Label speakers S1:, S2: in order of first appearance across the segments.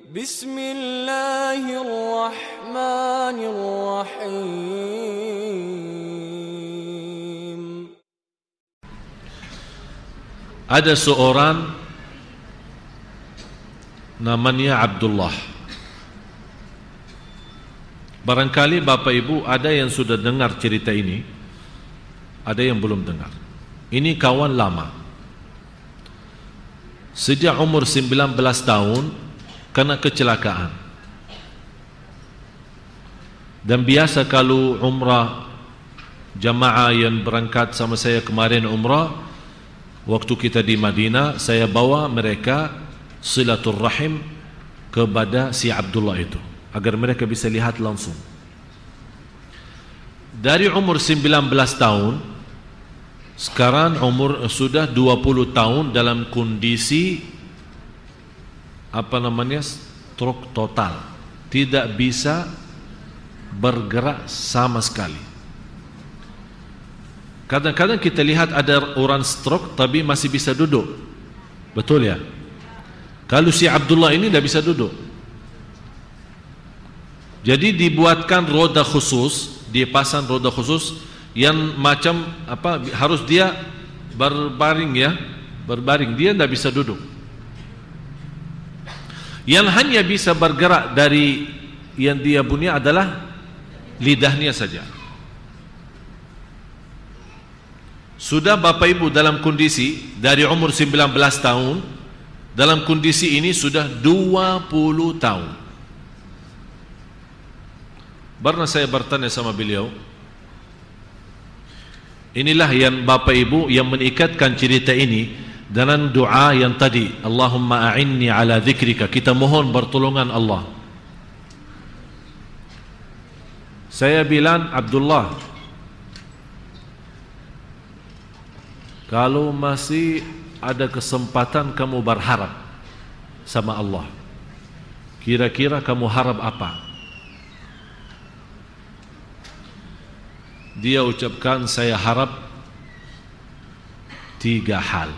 S1: Bismillahirrahmanirrahim.
S2: Ada seorang namanya Abdullah. Barangkali Bapak Ibu ada yang sudah dengar cerita ini, ada yang belum dengar. Ini kawan lama. Sejak umur 19 tahun kena kecelakaan. Dan biasa kalau umrah jamaah yang berangkat sama saya kemarin umrah, waktu kita di Madinah, saya bawa mereka silaturrahim kepada si Abdullah itu, agar mereka bisa lihat langsung. Dari umur 19 tahun, sekarang umur sudah 20 tahun dalam kondisi stroke total. Tidak bisa bergerak sama sekali. Kadang-kadang kita lihat ada orang stroke tapi masih bisa duduk. Betul ya? Kalau si Abdullah ini tidak bisa duduk. Jadi dibuatkan roda khusus, dipasang roda khusus yang macam harus dia berbaring ya, berbaring, dia tidak bisa duduk. Yang hanya bisa bergerak dari yang dia punya adalah lidahnya saja. Sudah Bapak Ibu dalam kondisi dari umur 19 tahun, dalam kondisi ini sudah 20 tahun. Pernah saya bertanya sama beliau, inilah yang Bapak Ibu yang mengikatkan cerita ini dengan doa yang tadi, Allahumma a'inni ala dzikrika. Kita mohon pertolongan Allah. Saya bilang, Abdullah, kalau masih ada kesempatan kamu berharap sama Allah, kira-kira kamu harap apa? Dia ucapkan, saya harap 3 hal.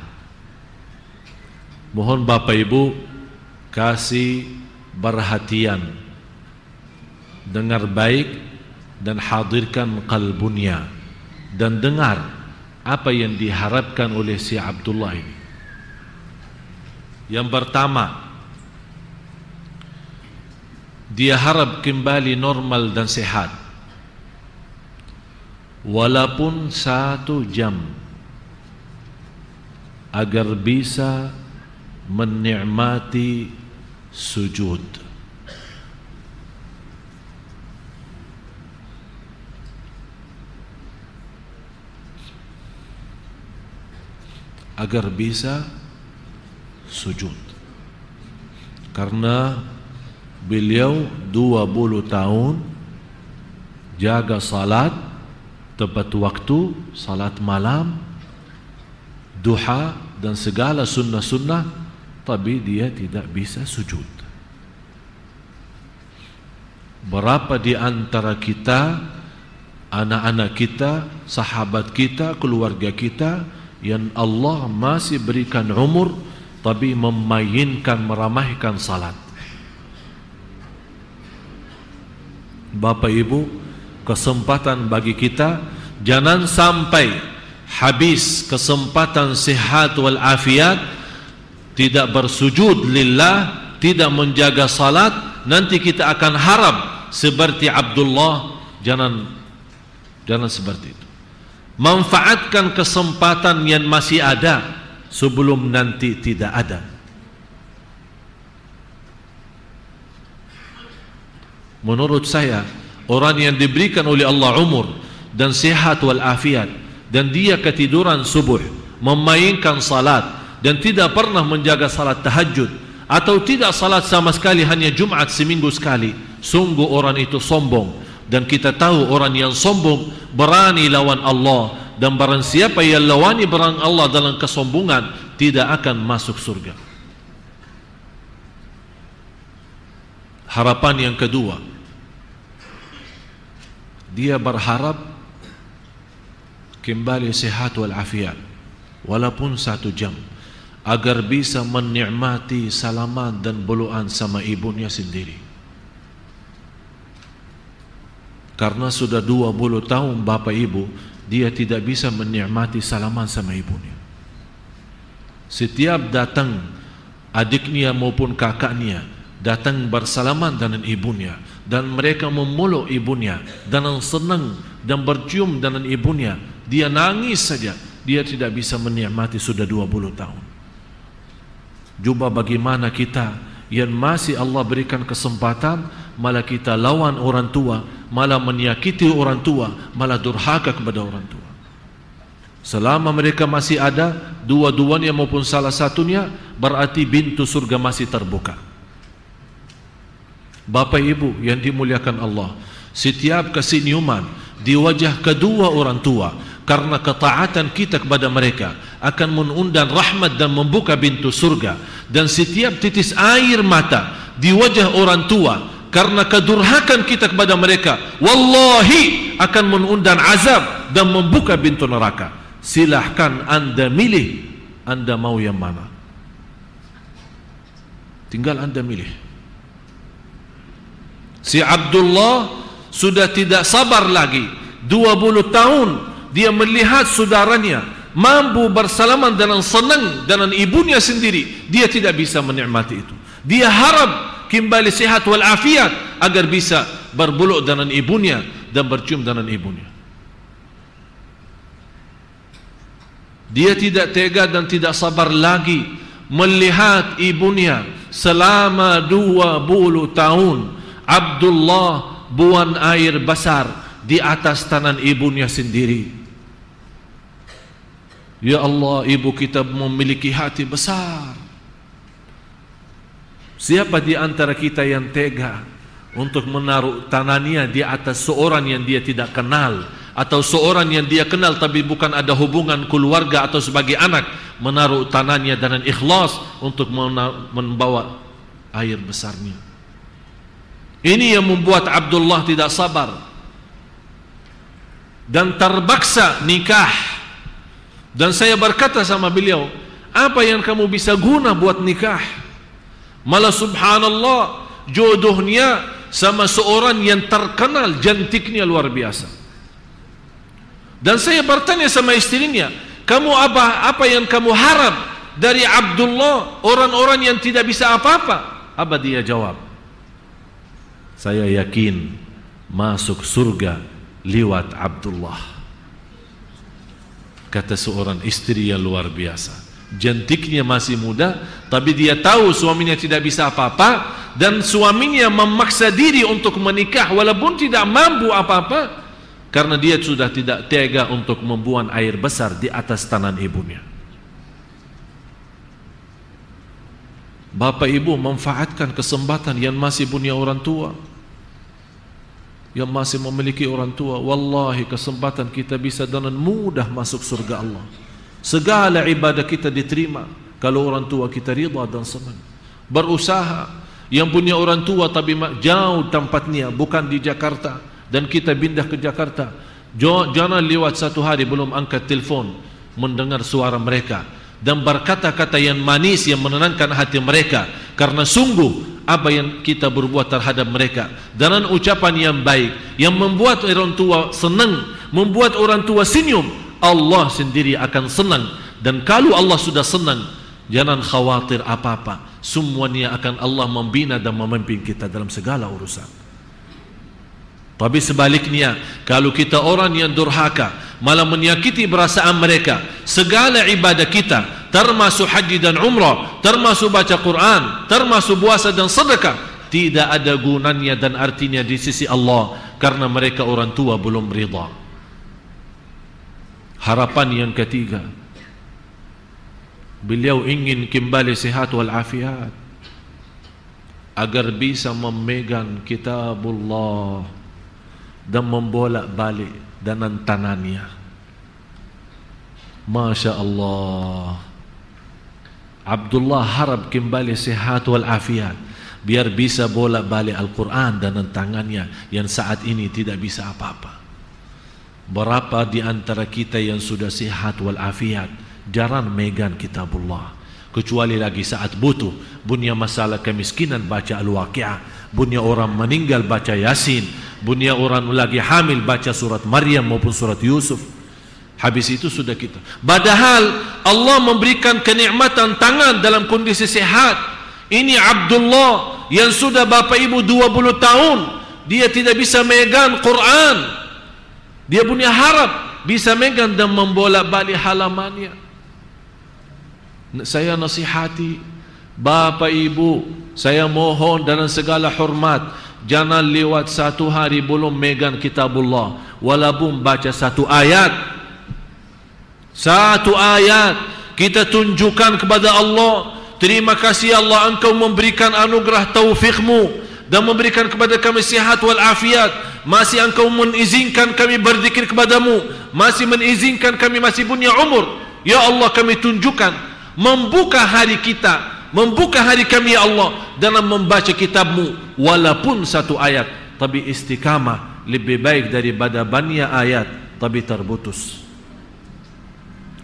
S2: Mohon Bapak Ibu kasih perhatian, dengar baik dan hadirkan qalbunya, dan dengar apa yang diharapkan oleh si Abdullah ini. Yang pertama, dia harap kembali normal dan sehat, walaupun 1 jam, agar bisa menikmati sujud. Agar bisa sujud. Karena beliau 20 tahun jaga salat tepat waktu, salat malam, duha dan segala sunnah-sunnah, tapi dia tidak bisa sujud. Berapa di antara kita, anak-anak kita, sahabat kita, keluarga kita, yang Allah masih berikan umur tapi memainkan, meramaikan salat. Bapak Ibu, kesempatan bagi kita, jangan sampai habis kesempatan sehat wal afiat tidak bersujud lillah, tidak menjaga salat, nanti kita akan harap seperti Abdullah. Jangan seperti itu. Manfaatkan kesempatan yang masih ada sebelum nanti tidak ada. Menurut saya, orang yang diberikan oleh Allah umur dan sehat wal afiat, dan dia ketiduran subuh, memainkan salat, dan tidak pernah menjaga salat tahajud, atau tidak salat sama sekali, hanya Jumat seminggu sekali, sungguh orang itu sombong. Dan kita tahu orang yang sombong berani lawan Allah, dan barang siapa yang lawani barang Allah dalam kesombongan tidak akan masuk surga. Harapan yang kedua, dia berharap kembali sehat wal afiat, walaupun 1 jam, agar bisa menikmati salaman dan beluan sama ibunya sendiri. Karena sudah 20 tahun bapak ibu, dia tidak bisa menikmati salaman sama ibunya. Setiap datang adiknya maupun kakaknya datang bersalaman dengan ibunya, dan mereka memeluk ibunya dan senang dan bercium dengan ibunya, dia nangis saja. Dia tidak bisa menikmati sudah 20 tahun. Cuba bagaimana kita yang masih Allah berikan kesempatan, malah kita lawan orang tua, malah menyakiti orang tua, malah durhaka kepada orang tua. Selama mereka masih ada, dua-duanya maupun salah satunya, berarti pintu surga masih terbuka. Bapak ibu yang dimuliakan Allah, setiap kesenyuman di wajah kedua orang tua karena ketaatan kita kepada mereka akan mengundang rahmat dan membuka pintu surga. Dan setiap titis air mata di wajah orang tua karena kedurhakan kita kepada mereka, wallahi akan mengundang azab dan membuka pintu neraka. Silahkan anda milih, anda mau yang mana. Tinggal anda milih. Si Abdullah sudah tidak sabar lagi. 20 tahun dia melihat saudaranya mampu bersalaman dengan senang dengan ibunya sendiri. Dia tidak bisa menikmati itu. Dia harap kembali sehat walafiat agar bisa berbeluk dengan ibunya dan bercium dengan ibunya. Dia tidak tega dan tidak sabar lagi melihat ibunya selama 20 tahun. Abdullah buang air besar di atas tangan ibunya sendiri. Ya Allah, ibu kita memiliki hati besar. Siapa di antara kita yang tega untuk menaruh tangannya di atas seorang yang dia tidak kenal, atau seorang yang dia kenal tapi bukan ada hubungan keluarga atau sebagai anak, menaruh tangannya dengan ikhlas untuk membawa air besarnya? Ini yang membuat Abdullah tidak sabar dan terpaksa nikah. Dan saya berkata sama beliau, apa yang kamu bisa guna buat nikah? Malah subhanallah, jodohnya sama seorang yang terkenal, cantiknya luar biasa. Dan saya bertanya sama istrinya, kamu apa yang kamu harap dari Abdullah, orang-orang yang tidak bisa apa-apa? Apa dia jawab? Saya yakin masuk surga lewat Abdullah. Kata seorang istri yang luar biasa, cantiknya masih muda, tapi dia tahu suaminya tidak bisa apa-apa, dan suaminya memaksa diri untuk menikah walaupun tidak mampu apa-apa, karena dia sudah tidak tega untuk membuang air besar di atas tangan ibunya. Bapak ibu manfaatkan kesempatan yang masih punya orang tua, yang masih memiliki orang tua. Wallahi kesempatan kita bisa dengan mudah masuk surga Allah. Segala ibadah kita diterima kalau orang tua kita ridha dan senang. Berusaha, yang punya orang tua tapi jauh tempatnya, bukan di Jakarta, dan kita pindah ke Jakarta, jangan lewat satu hari belum angkat telefon mendengar suara mereka dan berkata-kata yang manis yang menenangkan hati mereka, karena sungguh apa yang kita berbuat terhadap mereka dengan ucapan yang baik yang membuat orang tua senang, membuat orang tua senyum, Allah sendiri akan senang. Dan kalau Allah sudah senang, jangan khawatir apa-apa, semuanya akan Allah membina dan memimpin kita dalam segala urusan. Tapi sebaliknya, kalau kita orang yang durhaka, malah menyakiti perasaan mereka, segala ibadah kita, termasuk haji dan umrah, termasuk baca Quran, termasuk puasa dan sedekah, tidak ada gunanya dan artinya di sisi Allah, karena mereka orang tua belum ridha. Harapan yang ketiga, beliau ingin kembali sehat walafiat agar bisa memegang kitabullah dan membolak-balik dengan tangannya. Masya Allah, Abdullah harap kembali sehat walafiat biar bisa bolak-balik Al-Quran dengan tangannya yang saat ini tidak bisa apa-apa. Berapa di antara kita yang sudah sehat walafiat jarang megang kitabullah, kecuali lagi saat butuh. Bunya masalah kemiskinan baca Al-Waqi'ah, bunya orang meninggal baca Yasin, bunya orang lagi hamil baca surat Maryam maupun surat Yusuf. Habis itu sudah kita. Padahal Allah memberikan kenikmatan tangan dalam kondisi sehat. Ini Abdullah yang sudah bapa ibu 20 tahun, dia tidak bisa megang Quran. Dia punya harap bisa megang dan membolak-balik halamannya. Saya nasihati bapa ibu, saya mohon dengan segala hormat, jangan lewat satu hari belum megang kitabullah, walaupun baca satu ayat. Satu ayat kita tunjukkan kepada Allah, terima kasih Allah, engkau memberikan anugerah taufikmu dan memberikan kepada kami sihat wal afiat. Masih engkau mengizinkan kami berzikir kepadamu, masih mengizinkan kami masih punya umur. Ya Allah, kami tunjukkan, membuka hari kita, membuka hari kami ya Allah dalam membaca kitabmu, walaupun satu ayat, tapi istiqamah lebih baik daripada banyak ayat tapi terputus.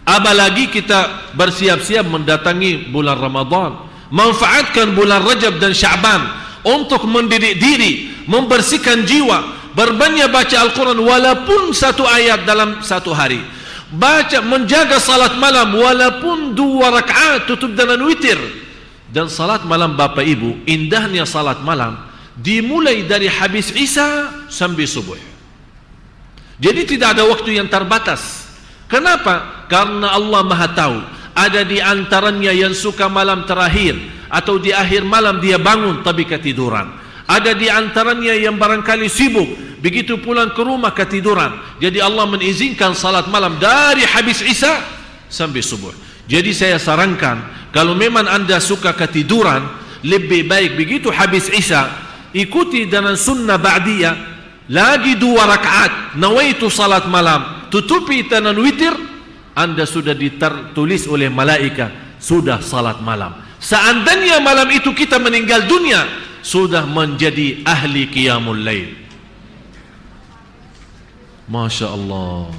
S2: Apalagi kita bersiap-siap mendatangi bulan Ramadan, manfaatkan bulan Rajab dan Sya'ban untuk mendidik diri, membersihkan jiwa, berbanyak baca Al-Quran walaupun satu ayat dalam satu hari. Baca, menjaga salat malam walaupun 2 rakaat, tutup dengan witir. Dan salat malam bapa ibu, indahnya salat malam dimulai dari habis Isya sampai subuh. Jadi tidak ada waktu yang terbatas. Kenapa? Karena Allah Maha tahu, ada di antaranya yang suka malam terakhir atau di akhir malam dia bangun tapi ketiduran. Ada di antaranya yang barangkali sibuk, begitu pulang ke rumah ketiduran. Jadi Allah mengizinkan salat malam dari habis Isya sampai subuh. Jadi saya sarankan, kalau memang anda suka ketiduran, lebih baik begitu habis Isya ikuti dengan sunnah ba'diyah, lagi 2 rakaat, nawaitu salat malam, tutupi dengan witir, anda sudah ditulis oleh malaikat sudah salat malam. Seandainya malam itu kita meninggal dunia, sudah menjadi ahli qiyamul lail. Masya Allah.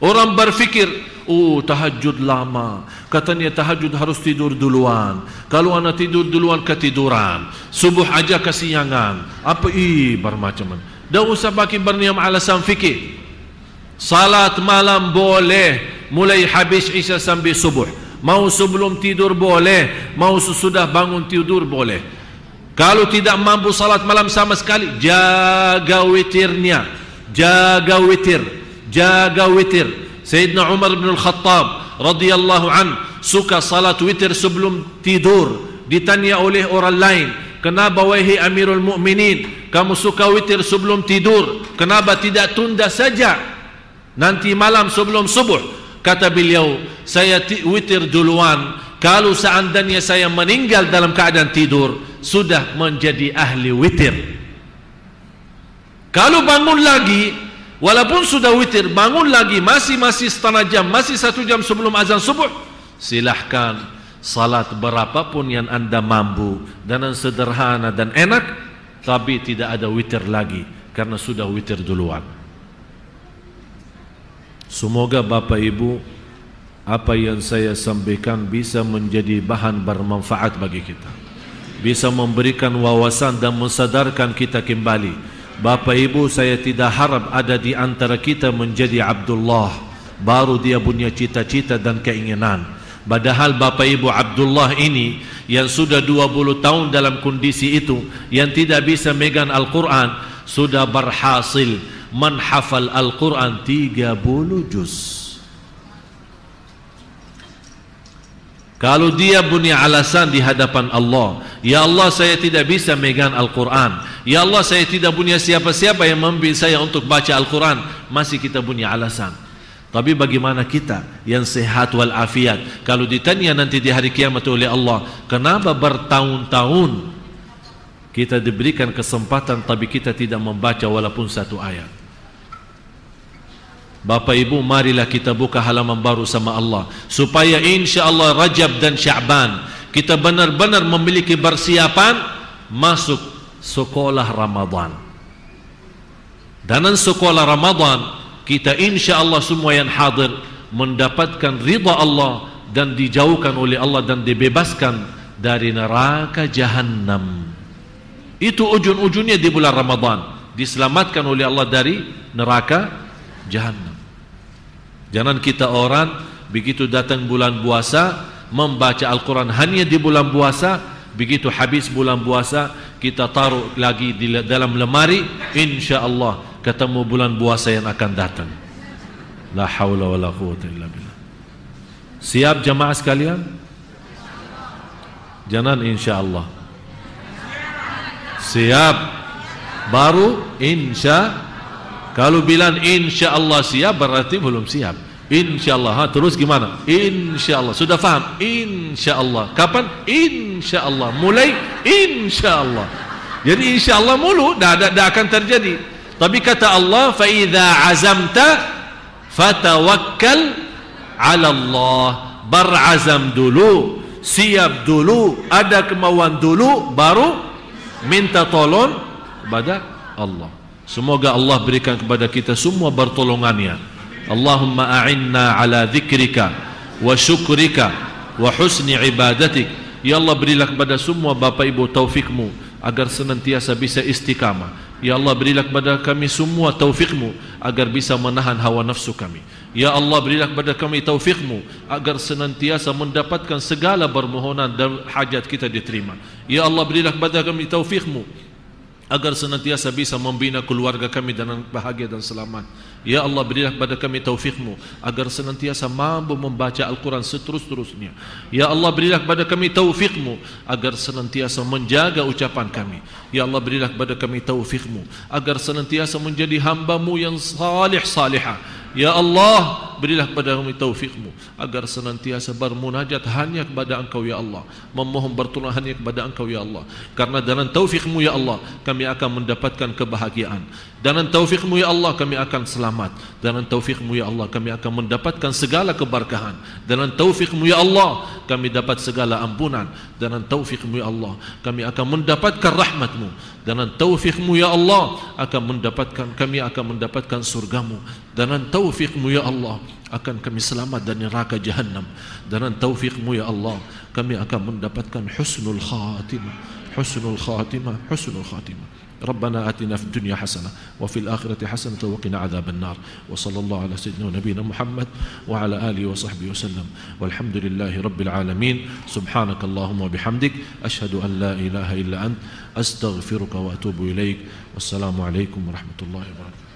S2: Orang berfikir, oh tahajud lama, katanya tahajud harus tidur duluan, kalau anak tidur duluan ketiduran, subuh aja kesiangan, apa bermacam-macam. Dah usah pakai berniam alasan fikir. Salat malam boleh mulai habis Isya sampai subuh, mau sebelum tidur boleh, mau sesudah bangun tidur boleh. Kalau tidak mampu salat malam sama sekali, jaga witirnya, jaga witir, jaga witir. Sayyidina Umar bin Al-Khattab radhiyallahu an suka salat witir sebelum tidur. Ditanya oleh orang lain, kenapa wahai Amirul Mukminin kamu suka witir sebelum tidur, kenapa tidak tunda saja nanti malam sebelum subuh? Kata beliau, saya witir duluan, kalau seandainya saya meninggal dalam keadaan tidur, sudah menjadi ahli witir. Kalau bangun lagi, walaupun sudah witir, bangun lagi masih setengah jam, masih 1 jam sebelum azan subuh, silahkan salat berapapun yang anda mampu, dengan sederhana dan enak, tapi tidak ada witir lagi karena sudah witir duluan. Semoga Bapak Ibu, apa yang saya sampaikan bisa menjadi bahan bermanfaat bagi kita, bisa memberikan wawasan dan mensadarkan kita kembali. Bapak Ibu, saya tidak harap ada di antara kita menjadi Abdullah baru dia punya cita-cita dan keinginan. Padahal Bapak Ibu Abdullah ini yang sudah 20 tahun dalam kondisi itu, yang tidak bisa megang Al-Quran, sudah berhasil menghafal Al-Quran 30 juz. Kalau dia punya alasan di hadapan Allah, ya Allah saya tidak bisa megang Al-Quran, ya Allah saya tidak punya siapa-siapa yang membimbing saya untuk baca Al-Quran, masih kita punya alasan. Tapi bagaimana kita yang sehat wal afiat, kalau ditanya nanti di hari kiamat oleh Allah, kenapa bertahun-tahun kita diberikan kesempatan tapi kita tidak membaca walaupun satu ayat? Bapak Ibu, marilah kita buka halaman baru sama Allah, supaya insya Allah Rajab dan Sya'ban kita benar-benar memiliki persiapan masuk sekolah Ramadan. Dan sekolah Ramadan kita insya Allah semua yang hadir mendapatkan ridha Allah dan dijauhkan oleh Allah dan dibebaskan dari neraka Jahannam. Itu ujung-ujungnya di bulan Ramadan, diselamatkan oleh Allah dari neraka Jahannam. Jangan kita orang begitu datang bulan puasa membaca Al-Quran hanya di bulan puasa, begitu habis bulan puasa kita taruh lagi di dalam lemari, insya-Allah ketemu bulan puasa yang akan datang. La haula wala quwwata illa billah. Siap jamaah sekalian? Jangan insya-Allah. Siap. Baru kalau bilang insya-Allah siap berarti belum siap. Insya-Allah. Terus gimana? Insya-Allah. Sudah faham? Insya-Allah. Kapan? Insya-Allah. Mulai insya-Allah. Jadi insya-Allah mulu dah akan terjadi. Tapi kata Allah, fa idza azamta fatawakkal 'ala Allah. Berazam dulu, siap dulu, ada kemauan dulu, baru minta tolong kepada Allah. Semoga Allah berikan kepada kita semua pertolongannya. Allahumma a'inna ala dzikrika wa syukrika wa husni ibadatik. Ya Allah, berilah kepada semua bapa ibu taufikmu agar senantiasa bisa istiqamah. Ya Allah, berilah kepada kami semua taufikmu agar bisa menahan hawa nafsu kami. Ya Allah, berilah kepada kami taufikmu agar senantiasa mendapatkan segala permohonan dan hajat kita diterima. Ya Allah, berilah kepada kami taufikmu agar senantiasa bisa membina keluarga kami dengan bahagia dan selamat. Ya Allah, berilah kepada kami taufikmu agar senantiasa mampu membaca Al-Quran seterus-terusnya. Ya Allah, berilah kepada kami taufikmu agar senantiasa menjaga ucapan kami. Ya Allah, berilah kepada kami taufikmu agar senantiasa menjadi hamba-Mu yang salih-salihah. Ya Allah, berilah kepada kami taufikmu agar senantiasa bermunajat hanya kepada Engkau ya Allah, memohon bertolong hanya kepada Engkau ya Allah. Karena dengan taufikmu ya Allah kami akan mendapatkan kebahagiaan. Dengan taufikmu ya Allah kami akan selamat. Dengan taufikmu ya Allah kami akan mendapatkan segala keberkahan. Dengan taufikmu ya Allah kami dapat segala ampunan. Dengan taufikmu ya Allah kami akan mendapatkan rahmatmu. Dengan taufikmu ya Allah kami akan mendapatkan surgamu. Dengan taufikmu ya Allah akan kami selamat dari neraka Jahannam. Dengan taufikmu ya Allah kami akan mendapatkan husnul khatimah. Husnul khatimah, husnul khatimah. ربنا آتنا في الدنيا حسنة وفي الآخرة حسنة وقنا عذاب النار وصلى الله على سيدنا ونبينا محمد وعلى آله وصحبه وسلم والحمد لله رب العالمين. سبحانك اللهم وبحمدك أشهد أن لا إله إلا أنت أستغفرك وأتوب إليك والسلام عليكم ورحمة الله وبركاته.